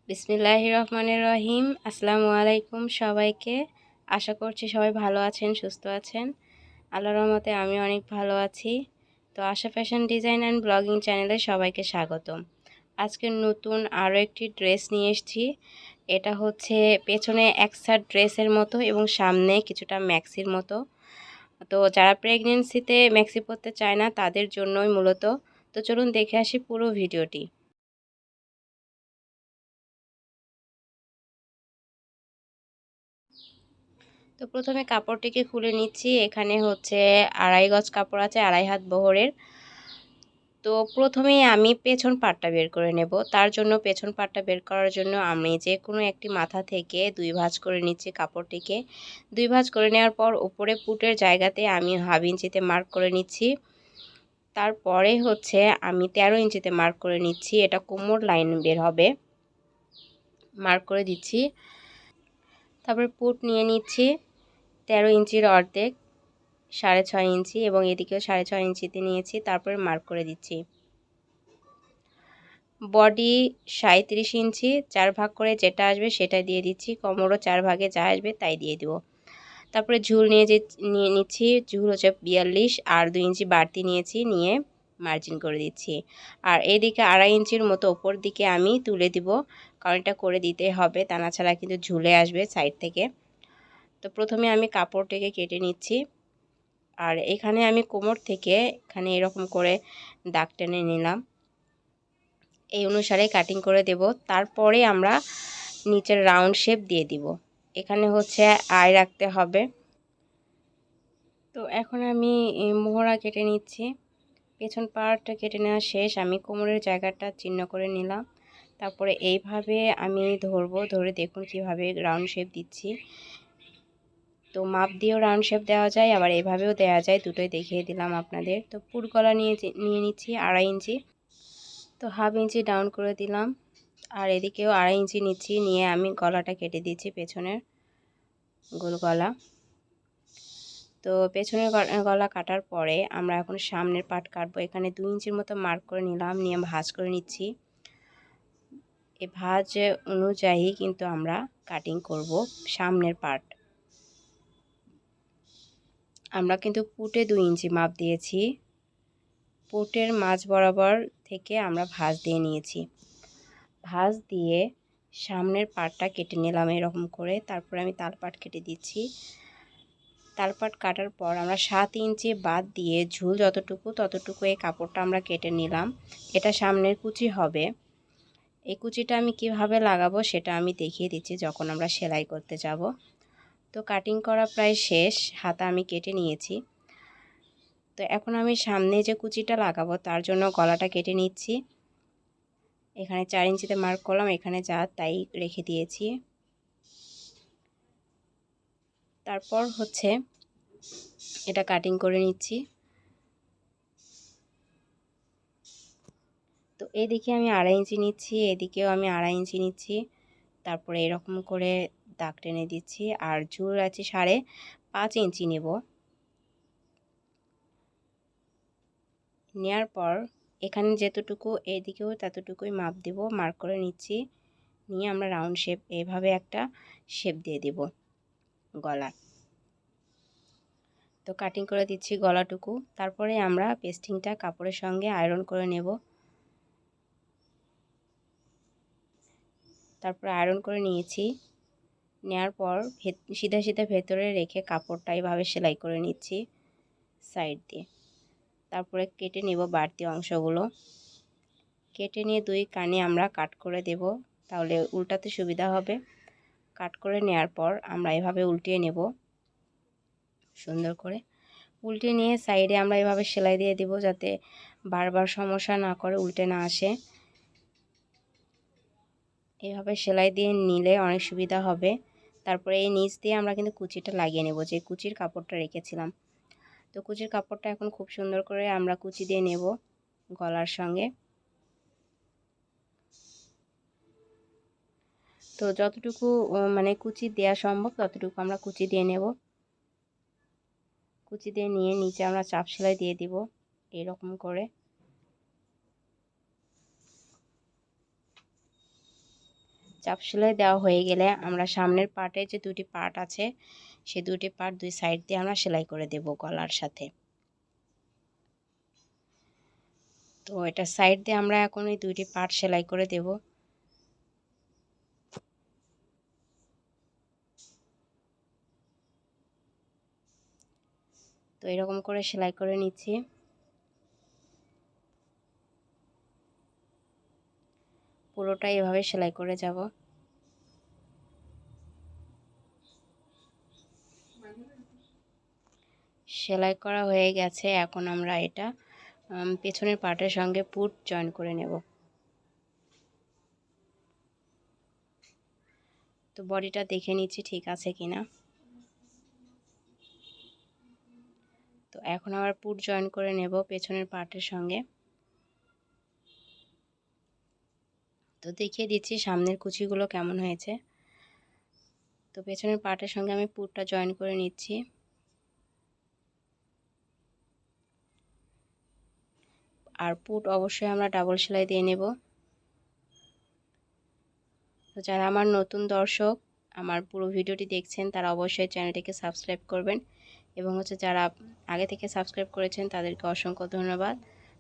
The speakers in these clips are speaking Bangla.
বিসমিল্লাহির রহমানির রহিম। আসসালামু আলাইকুম সবাইকে। আশা করছি সবাই ভালো আছেন, সুস্থ আছেন। আল্লাহর রহমতে আমি অনেক ভালো আছি। তো আশা ফ্যাশন ডিজাইন অ্যান্ড ব্লগিং চ্যানেলে সবাইকে স্বাগতম। আজকে নতুন আরও একটি ড্রেস নিয়ে এসেছি। এটা হচ্ছে পেছনে এক সাইড ড্রেসের মতো এবং সামনে কিছুটা ম্যাক্সির মতো। তো যারা প্রেগনেন্সিতে ম্যাক্সি পরতে চায় না তাদের জন্যই মূলত। তো চলুন দেখে আসি পুরো ভিডিওটি। তো প্রথমে কাপড়টিকে খুলে নিচ্ছি। এখানে হচ্ছে 2.5 গজ কাপড় আছে, 2.5 হাত বহরের। তো প্রথমেই আমি পেছন পাটটা বের করে নেব। তার জন্য পেছন পাটটা বের করার জন্য আমি যে কোনো একটি মাথা থেকে 2 ভাঁজ করে নিচ্ছি কাপড়টিকে। 2 ভাঁজ করে নেওয়ার পর উপরে পুটের জায়গাতে আমি 1/2 ইঞ্চিতে মার্ক করে নিচ্ছি। তারপরে হচ্ছে আমি 13 ইঞ্চিতে মার্ক করে নিচ্ছি। এটা কোমর লাইন বের হবে, মার্ক করে দিচ্ছি। তারপরে পুট নিয়ে নিচ্ছি 13 ইঞ্চির অর্ধেক, 6.5 ইঞ্চি, এবং এদিকেও 6.5 ইঞ্চিতে নিয়েছি। তারপরে মার্ক করে দিচ্ছি। বডি 37 ইঞ্চি, 4 ভাগ করে যেটা আসবে সেটা দিয়ে দিচ্ছি। কোমরও 4 ভাগে যা আসবে তাই দিয়ে দিব। তারপরে ঝুল নিয়ে নিচ্ছি। ঝুল হচ্ছে 42 আর 2 ইঞ্চি বাড়তি নিয়েছি, নিয়ে মার্জিন করে দিচ্ছি। আর এইদিকে 2.5 ইঞ্চির মতো ওপর দিকে আমি তুলে দিব, কারণ এটা করে দিতে হবে, তা না ছাড়া কিন্তু ঝুলে আসবে সাইড থেকে। তো প্রথমে আমি কাপড়টিকে কেটে নিচ্ছি। আর এখানে আমি কোমর থেকে এখানে এরকম করে দাগ টেনে নিলাম। এই অনুসারে কাটিং করে দেব। তারপরে আমরা নিচের রাউন্ড শেপ দিয়ে দিব। এখানে হচ্ছে আয় রাখতে হবে। তো এখন আমি মোহরা কেটে নিচ্ছি। পেছন পার্টটা কেটে নেওয়া শেষ। আমি কোমরের জায়গাটা চিহ্ন করে নিলাম। তারপরে এইভাবে আমি ধরে দেখুন কিভাবে রাউন্ড শেপ দিচ্ছি। তো মাপ দিয়েও রাউন্ড শেপ দেওয়া যায়, আবার এভাবেও দেওয়া যায়, দুটোই দেখিয়ে দিলাম আপনাদের। তো পুর গলা নিয়ে নিচ্ছি 2.5 ইঞ্চি। তো 1/2 ইঞ্চি ডাউন করে দিলাম। আর এদিকেও 2.5 ইঞ্চি নিচ্ছি, নিয়ে আমি গলাটা কেটে দিচ্ছি, পেছনের গোল গলা। তো পেছনের গলা কাটার পরে আমরা এখন সামনের পার্ট কাটবো। এখানে 2 ইঞ্চির মতো মার্ক করে নিলাম, নিয়ে ভাঁজ করে নিচ্ছি। এই ভাঁজ অনুযায়ী কিন্তু আমরা কাটিং করব সামনের পার্ট। আমরা কিন্তু পুটে 2 ইঞ্চি মাপ দিয়েছি। পুটের মাঝ বরাবর থেকে আমরা ভাঁজ দিয়ে নিয়েছি। ভাঁজ দিয়ে সামনের পাটটা কেটে নিলাম এরকম করে। তারপরে আমি তালপাট কেটে দিচ্ছি। তালপাট কাটার পর আমরা 7 ইঞ্চি বাদ দিয়ে ঝুল ততটুকু এই কাপড়টা আমরা কেটে নিলাম। এটা সামনের কুচি হবে। এই কুচিটা আমি কিভাবে লাগাবো সেটা আমি দেখিয়ে দিচ্ছি যখন আমরা সেলাই করতে যাব। তো কাটিং করা প্রায় শেষ, হাতা আমি কেটে নিয়েছি। তো এখন আমি সামনে যে কুচিটা লাগাবো তার জন্য গলাটা কেটে নিচ্ছি। এখানে 4 ইঞ্চিতে মার্ক করলাম, এখানে যা তাই রেখে দিয়েছি। তারপর হচ্ছে এটা কাটিং করে নিচ্ছি। তো এদিকে আমি 2.5 ইঞ্চি নিচ্ছি, এদিকেও আমি 2.5 ইঞ্চি নিচ্ছি। তারপরে এরকম করে দাগ টেনে দিচ্ছি। আর ঝুল আছে 5.5 ইঞ্চি নেব। নেওয়ার পর এখানে যেতটুকু এদিকেও ততটুকুই মাপ দিব, মার্ক করে নিচ্ছি। নিয়ে আমরা রাউন্ড শেপ এইভাবে একটা শেপ দিয়ে দিব গলার। তো কাটিং করে দিচ্ছি গলাটুকু। তারপরে আমরা পেস্টিংটা কাপড়ের সঙ্গে আয়রন করে নেব। তারপর আয়রন করে নিয়েছি। নেওয়ার পর সিধা ভেতরে রেখে কাপড়টা এইভাবে সেলাই করে নিচ্ছি সাইড দিয়ে। তারপরে কেটে নেব বাড়তি অংশগুলো। কেটে নিয়ে 2 কানে আমরা কাট করে দেব, তাহলে উল্টাতে সুবিধা হবে। কাট করে নেওয়ার পর আমরা এভাবে উল্টিয়ে নেব সুন্দর করে। উল্টে নিয়ে সাইডে আমরা এভাবে সেলাই দিয়ে দেব, যাতে বারবার সমস্যা না করে, উল্টে না আসে। এইভাবে সেলাই দিয়ে নিলে অনেক সুবিধা হবে। তারপরে এই নিচ দিয়ে আমরা কিন্তু কুচিটা লাগিয়ে নেব, যে কুচির কাপড়টা রেখেছিলাম। তো কুচির কাপড়টা এখন খুব সুন্দর করে আমরা কুচি দিয়ে নেব গলার সঙ্গে। তো যতটুকু মানে কুচি দেওয়া সম্ভব ততটুকু আমরা কুচি দিয়ে নেব। কুচি দিয়ে নিয়ে নিচে আমরা চাপ সেলাই দিয়ে দিব এরকম করে। চাপ সেলাই দেওয়া হয়ে গেলে আমরা সামনের পার্টে যে দুটি পার্ট আছে সেই দুটি পার্ট দুই সাইড দিয়ে আমরা সেলাই করে দেব গলার সাথে। তো এটা সাইড দিয়ে আমরা এখন এই দুইটি পার্ট সেলাই করে দেব। তো এরকম করে সেলাই করে নিচ্ছি। পুরোটা এভাবে সেলাই করে যাব। সেলাই করা হয়ে গেছে, এখন আমরা এটা পেছনের পার্টের সঙ্গে পুট জয়েন করে নেব। তো বডিটা দেখে নিচ্ছি ঠিক আছে কিনা। তো এখন আবার পুট জয়েন করে নেব পেছনের পার্টের সঙ্গে। তো দেখিয়ে দিচ্ছি সামনের কুচিগুলো কেমন হয়েছে। তো পেছনের পার্টের সঙ্গে আমি পুটটা জয়েন করে নিচ্ছি। আর পুট অবশ্যই আমরা ডাবল সেলাই দিয়ে নেব। তো যারা আমার নতুন দর্শক আমার পুরো ভিডিওটি দেখছেন তারা অবশ্যই চ্যানেলটিকে সাবস্ক্রাইব করবেন, এবং যারা আগে থেকে সাবস্ক্রাইব করেছেন তাদেরকে অসংখ্য ধন্যবাদ।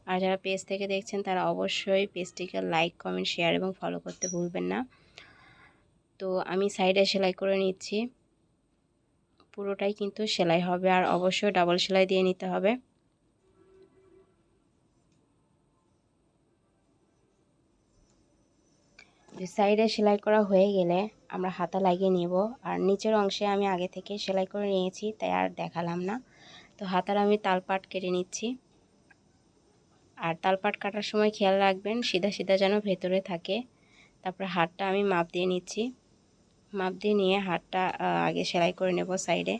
আর যারা পেজ থেকে দেখছেন তারা অবশ্যই পেজটিকে লাইক, কমেন্ট, শেয়ার এবং ফলো করতে ভুলবেন না। তো আমি সাইডে সেলাই করে নিচ্ছি। পুরোটাই কিন্তু সেলাই হবে, আর অবশ্যই ডাবল সেলাই দিয়ে নিতে হবে। সাইডে সেলাই করা হয়ে গেলে আমরা হাতা লাগিয়ে নেব। আর নিচের অংশে আমি আগে থেকে সেলাই করে নিয়েছি তাই আর দেখালাম না। তো হাতার আমি তালপাট কেটে নিচ্ছি। আর তালপাট কাটার সময় খেয়াল রাখবেন সিধা সিধা যেন ভেতরে থাকে। তারপর হাতটা আমি মাপ দিয়ে নিচ্ছি। মাপ দিয়ে নিয়ে হাতটা আগে সেলাই করে নেব সাইডে।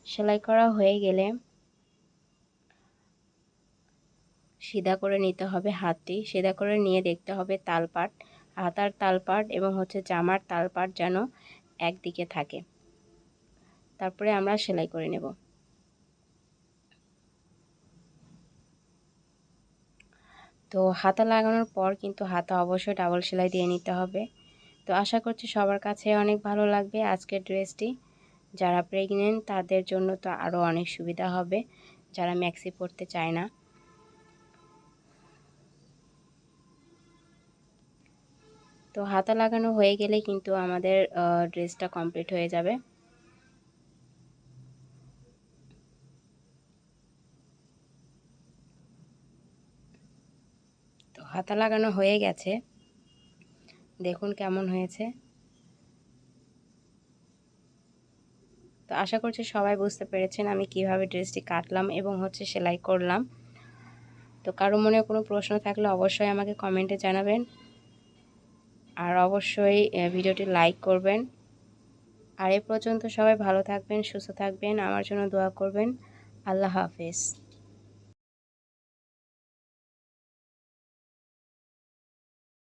সেলাই করা হয়ে গেলে সিধা করে নিতে হবে, হাতটি সিধা করে নিয়ে দেখতে হবে তালপাট, হাতার তালপাট এবং জামার তালপাট যেন একদিকে থাকে। তারপরে আমরা সেলাই করে নেব। তো হাতা লাগানোর পর কিন্তু হাতা অবশ্যই ডাবল সেলাই দিয়ে নিতে হবে। তো আশা করছি সবার কাছে অনেক ভালো লাগবে আজকের ড্রেসটি। যারা প্রেগনেন্ট তাদের জন্য তো আরও অনেক সুবিধা হবে, যারা ম্যাক্সি পরতে চায় না। তো হাতা লাগানো হয়ে গেলে কিন্তু আমাদের ড্রেসটা কমপ্লিট হয়ে যাবে। তো হাতা লাগানো হয়ে গেছে, দেখুন কেমন হয়েছে। তো আশা করছি সবাই বুঝতে পেরেছেন আমি কিভাবে ড্রেসটি কাটলাম এবং সেলাই করলাম। তো কারো মনে কোনো প্রশ্ন থাকলে অবশ্যই আমাকে কমেন্টে জানাবেন, আর অবশ্যই ভিডিওটি লাইক করবেন। আর এ পর্যন্ত সবাই ভালো থাকবেন, সুস্থ থাকবেন, আমার জন্য দোয়া করবেন। আল্লাহ হাফেজ।